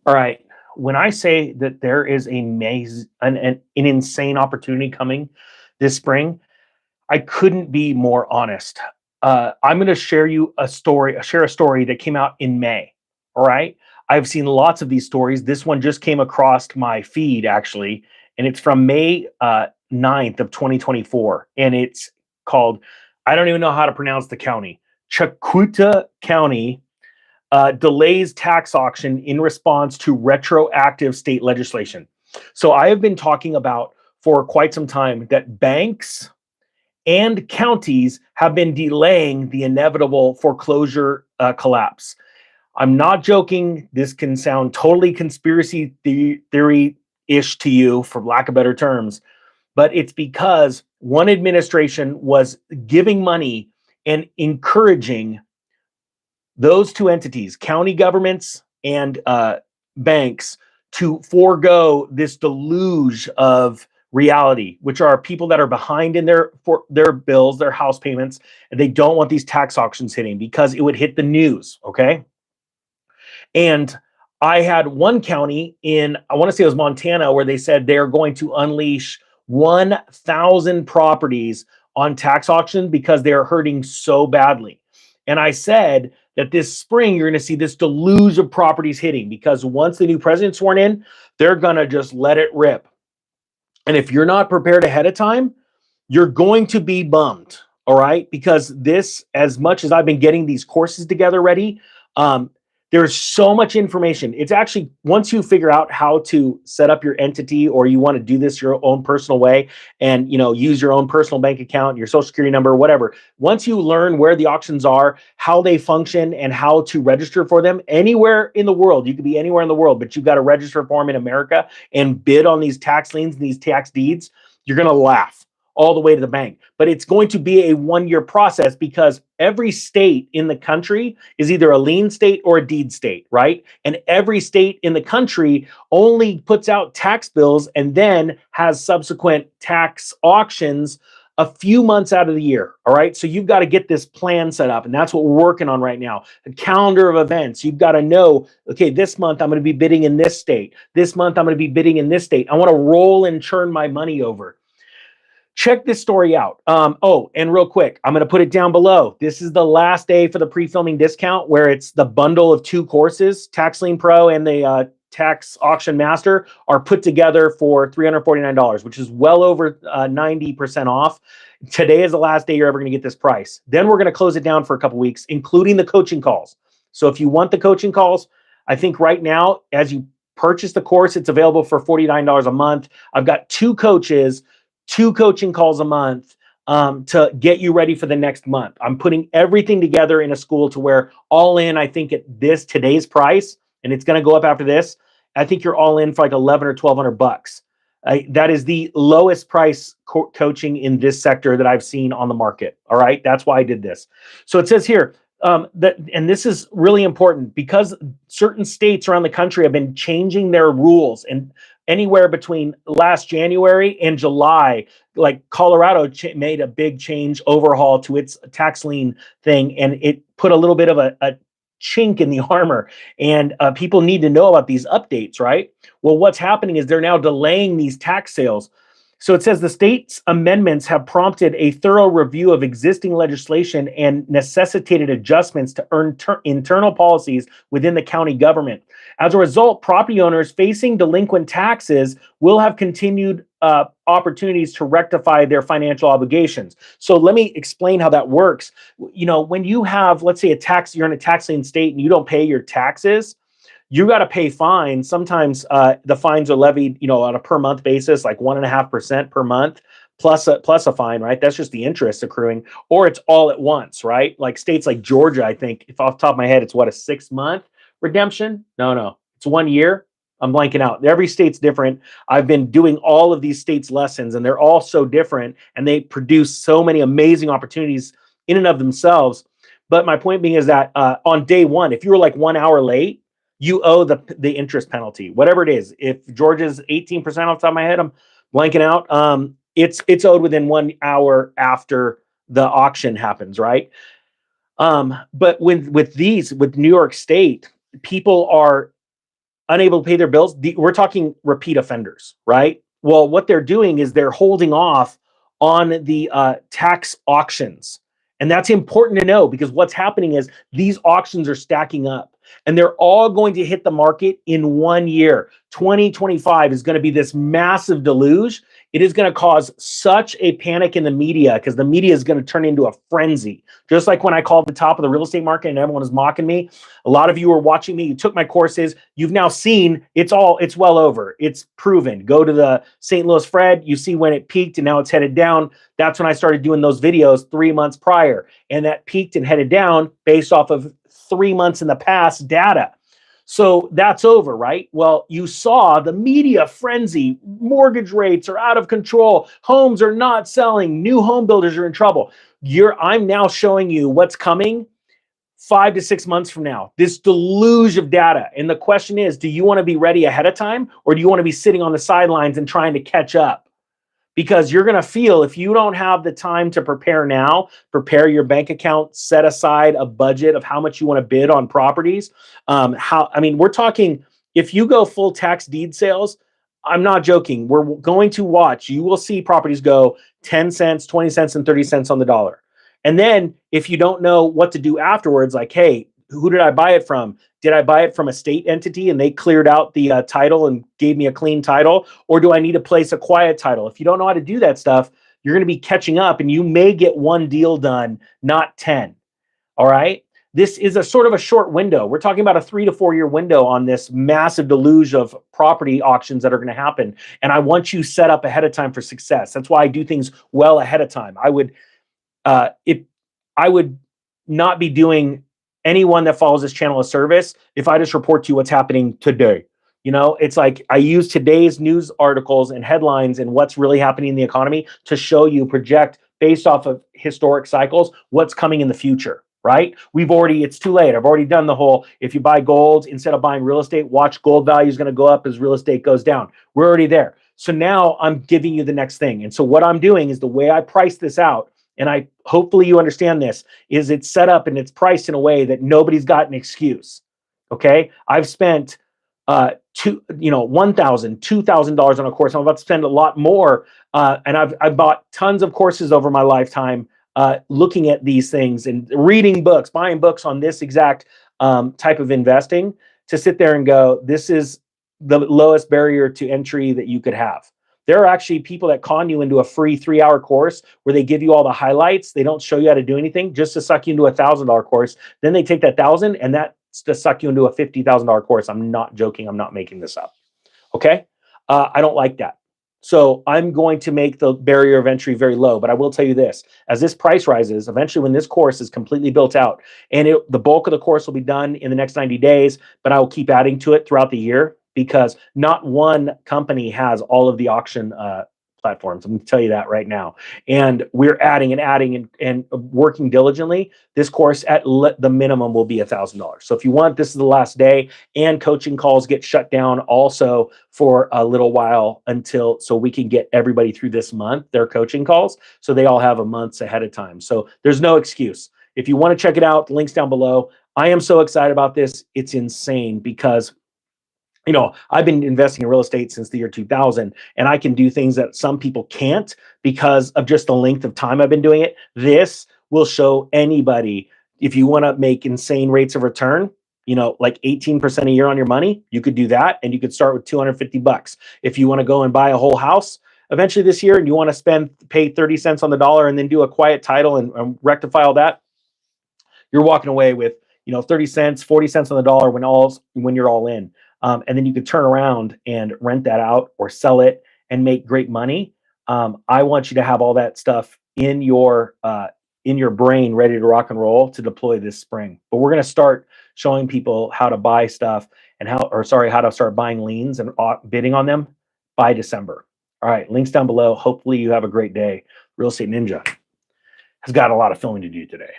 All right. When I say that there is an insane opportunity coming this spring, I couldn't be more honest. I'm going to share a story that came out in May. All right. I've seen lots of these stories. This one just came across my feed actually, and it's from May 9th of 2024. And it's called, I don't even know how to pronounce the county, Chacuta County delays tax auction in response to retroactive state legislation. So I have been talking about for quite some time that banks and counties have been delaying the inevitable foreclosure collapse. I'm not joking. This can sound totally conspiracy theory ish to you, for lack of better terms, but it's because one administration was giving money and encouraging those two entities, county governments and banks, to forego this deluge of reality, which are people that are behind in their bills, their house payments, and they don't want these tax auctions hitting because it would hit the news. Okay, and I had one county in, I want to say it was Montana, where they said they're going to unleash 1,000 properties on tax auction because they're hurting so badly. And I said that this spring, you're going to see this deluge of properties hitting because once the new president's sworn in, they're going to just let it rip. And if you're not prepared ahead of time, you're going to be bummed. All right. Because this, as much as I've been getting these courses together ready, um, there's so much information. It's actually, once you figure out how to set up your entity, or you want to do this your own personal way and, use your own personal bank account, your social security number, whatever. Once you learn where the auctions are, how they function, and how to register for them anywhere in the world, you could be anywhere in the world, but you've got to register for them in America and bid on these tax liens and these tax deeds, you're going to laugh all the way to the bank. But it's going to be a 1-year process because every state in the country is either a lien state or a deed state, right? And every state in the country only puts out tax bills and then has subsequent tax auctions a few months out of the year. All right. So you've got to get this plan set up. And that's what we're working on right now. A calendar of events. You've got to know, okay, this month I'm going to be bidding in this state. This month I'm going to be bidding in this state. I want to roll and churn my money over. Check this story out. And real quick, I'm going to put it down below. This is the last day for the pre-filming discount, where it's the bundle of 2 courses, Tax Lien Pro and the Tax Auction Master, are put together for $349, which is well over 90% off. Today is the last day you're ever going to get this price. Then we're going to close it down for a couple weeks, including the coaching calls. So if you want the coaching calls, I think right now, as you purchase the course, it's available for $49 a month. I've got 2 coaches, 2 coaching calls a month to get you ready for the next month. I'm putting everything together in a school to where all in, I think at today's price, and it's going to go up after this, I think you're all in for like 11 or 1,200 bucks. That is the lowest price coaching in this sector that I've seen on the market. All right. That's why I did this. So it says here, and this is really important because certain states around the country have been changing their rules, and anywhere between last January and July, like Colorado made a big change overhaul to its tax lien thing, and it put a little bit of a chink in the armor, and people need to know about these updates, right? Well, what's happening is they're now delaying these tax sales. So it says the state's amendments have prompted a thorough review of existing legislation and necessitated adjustments to internal policies within the county government. As a result, property owners facing delinquent taxes will have continued opportunities to rectify their financial obligations. So let me explain how that works. When you have, let's say, you're in a tax lien state and you don't pay your taxes, you got to pay fines. Sometimes the fines are levied, on a per month basis, like 1.5% per month, plus a fine, right? That's just the interest accruing, or it's all at once, right? Like states like Georgia, I think, if off the top of my head, it's what, a 6-month redemption? No, it's 1 year. I'm blanking out. Every state's different. I've been doing all of these states' lessons, and they're all so different, and they produce so many amazing opportunities in and of themselves. But my point being is that on day one, if you were like 1 hour late, you owe the interest penalty, whatever it is. If Georgia's 18% off the top of my head, I'm blanking out. It's owed within 1 hour after the auction happens, right? But with New York State, people are unable to pay their bills, we're talking repeat offenders, right? Well, what they're doing is they're holding off on the tax auctions. And that's important to know, because what's happening is these auctions are stacking up and they're all going to hit the market in 1 year. 2025 is going to be this massive deluge. It is going to cause such a panic in the media, because the media is going to turn into a frenzy. Just like when I called the top of the real estate market and everyone was mocking me. A lot of you are watching me. You took my courses. You've now seen it's well over. It's proven. Go to the St. Louis Fred. You see when it peaked and now it's headed down. That's when I started doing those videos 3 months prior. And that peaked and headed down based off of 3 months in the past data. So that's over, right? Well, you saw the media frenzy. Mortgage rates are out of control. Homes are not selling. New home builders are in trouble. I'm now showing you what's coming 5 to 6 months from now. This deluge of data. And the question is, do you want to be ready ahead of time, or do you want to be sitting on the sidelines and trying to catch up? Because you're going to feel, if you don't have the time to prepare now, prepare your bank account, set aside a budget of how much you want to bid on properties. We're talking, if you go full tax deed sales, I'm not joking. We're going to watch, you will see properties go 10 cents, 20 cents, and 30 cents on the dollar. And then if you don't know what to do afterwards, like, hey, who did I buy it from? Did I buy it from a state entity and they cleared out the title and gave me a clean title? Or do I need to place a quiet title? If you don't know how to do that stuff, you're going to be catching up and you may get one deal done, not 10. All right. This is a sort of a short window. We're talking about a 3 to 4 year window on this massive deluge of property auctions that are going to happen. And I want you set up ahead of time for success. That's why I do things well ahead of time. I would not be doing anyone that follows this channel a service if I just report to you what's happening today. You know, it's like I use today's news articles and headlines and what's really happening in the economy to show you, project based off of historic cycles, what's coming in the future, right? It's too late. I've already done the whole, if you buy gold instead of buying real estate, watch gold value is going to go up as real estate goes down. We're already there. So now I'm giving you the next thing. And so what I'm doing is, the way I price this out, and hopefully you understand this, is it's set up and it's priced in a way that nobody's got an excuse. Okay, I've spent $1,000-$2,000 on a course. I'm about to spend a lot more, and I've bought tons of courses over my lifetime, looking at these things and reading books, buying books on this exact type of investing, to sit there and go, this is the lowest barrier to entry that you could have. There are actually people that con you into a free 3-hour course where they give you all the highlights. They don't show you how to do anything, just to suck you into a $1,000 course. Then they take that $1,000 and that's to suck you into a $50,000 course. I'm not joking. I'm not making this up. Okay. I don't like that. So I'm going to make the barrier of entry very low, but I will tell you this, as this price rises, eventually when this course is completely built out, and the bulk of the course will be done in the next 90 days, but I will keep adding to it throughout the year, because not one company has all of the auction platforms. I'm going to tell you that right now. And we're adding and working diligently. This course at the minimum will be $1,000. So if you want, this is the last day, and coaching calls get shut down also for a little while so we can get everybody through this month, their coaching calls. So they all have a month ahead of time. So there's no excuse. If you want to check it out, the link's down below. I am so excited about this. It's insane, because I've been investing in real estate since the year 2000, and I can do things that some people can't because of just the length of time I've been doing it. This will show anybody, if you want to make insane rates of return, like 18% a year on your money, you could do that, and you could start with $250. If you want to go and buy a whole house eventually this year, and you want to pay 30 cents on the dollar and then do a quiet title and rectify all that, you're walking away with 30 cents, 40 cents on the dollar when you're all in. And then you could turn around and rent that out or sell it and make great money. I want you to have all that stuff in your brain, ready to rock and roll to deploy this spring. But we're going to start showing people how to buy stuff and how to start buying liens and bidding on them by December. All right, links down below. Hopefully you have a great day. Real Estate Ninja has got a lot of filming to do today.